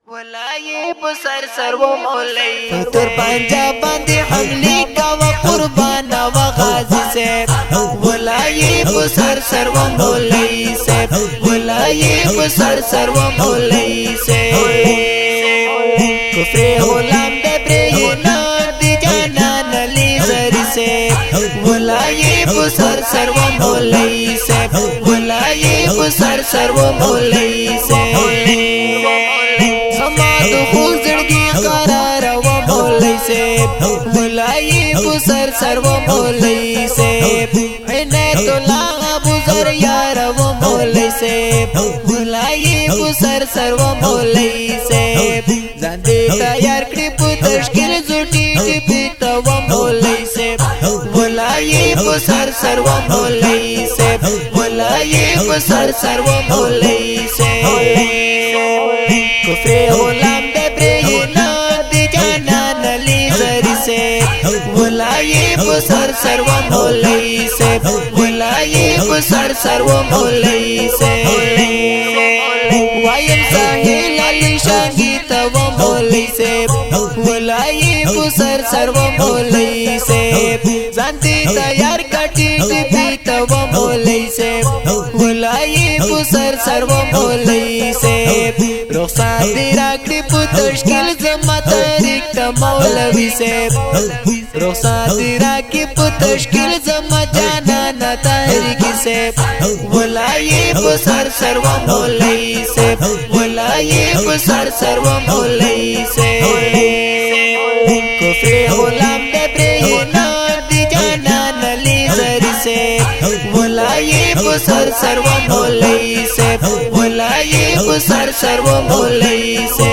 ولای بسر سرو مولای تر پنجاب باندې حمله کا و قربان و غازی سے ولای بسر سرو مولای سے ولای بسر سرو مولای سے کفر غلام دے برہنا دی جانان علی زری سے ولای بسر سرو مولای سے ولای بسر سرو مولای سے ولای بسر سرو مولای سے عنایت اللہ ابو ذر یار و مولای سے ولای بسر سرو مولای سے زندے تیار کړي په تشکیل زټي پیتا و مولای سے ولای بسر سرو مولای سے ولای بسر سرو مولای سے کفر غلام دے برہنا دی جانان علی زری سے ولای بسر سرو مولای سے ولای بسر سرو مولای سے وایم ساحل علی شانگی تو مولای سے ولای بسر سرو مولای سے زانتی تیار کٹی ٹپی تو مولای سے ولای بسر سرو مولای سے رخصت راکڑی په تشکیل زما طریق تا مولوی سے رخصت راکی په تشکیل زما جانانا طریق سے ولای بسر سرو مولای سے ولای بسر سرو مولای سے کفر غلام دے برہنا دی جانان علی زری سے ولای بسر سرو مولای سے ولای بسر سرو مولای سے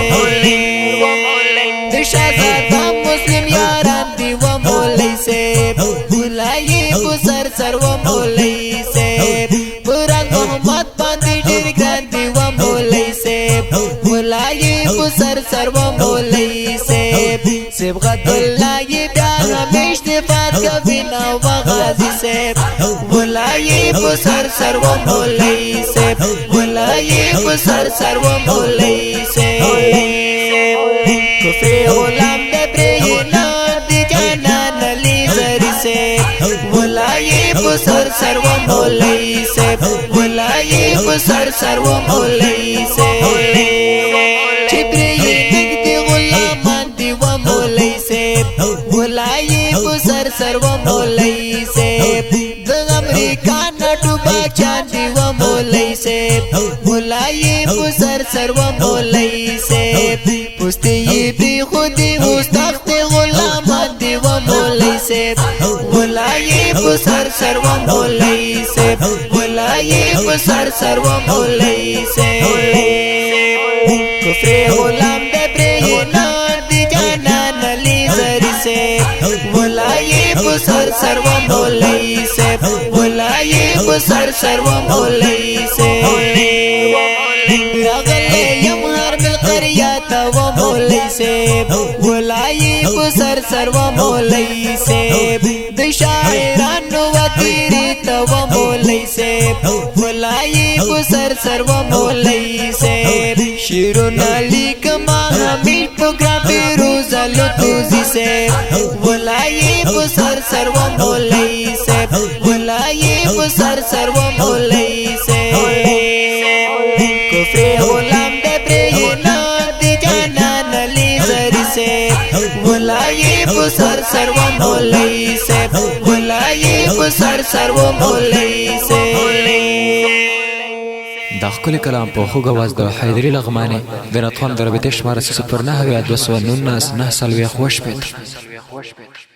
شہزادہ مسلم یاران دی و مولای سے ولای بسر سرو مولای سے بران محمد باندې ډیر ګران دی و مولای سے ولای بسر سرو مولای سے صبغت الله بیا همیش دفاع کوي نو غازی سے ولای بسر سرو مولای سے ولای بسر سرو مولای سے کفر غلام دے برہنا دی جانان علی زری سے ولای بسر سرو مولای سے ولای بسر سرو مولای سے چبری نگدی غلامان دی و مولای سے ولای بسر سرو مولای سے د امریکا نټو بچان دی و مولای سے ولای بسر سرو مولای سے پستی بی خودی مستخت غلامان دی و مولای سے ولای بسر سرو مولای سے ولای بسر سرو مولای سے کفر غلام دے برہنا دی جانان علی زری سے ولای بسر سرو مولای سے ولای بسر سرو مولای سے راغلے یم ہر مل قریات و مولای سے ولای بسر سرو مولای سے د شاعرانو و تیری تو مولای سے ولای بسر سرو مولای سے شیرون علی کما ہمیں پروگرام روزہ لطوزی سے ولای بسر سرو مولای سے ولای بسر سرو مولای سے کفر غلام دے برہنا دی جانان علی زری سے ولای بسر سرو مولای سے ولای بسر سرو مولای سے دا ښکلی کلام په خوږ اواز د حیدري لغمانی د نطفان د رابطې شماره 09 219 9 40 وشپېته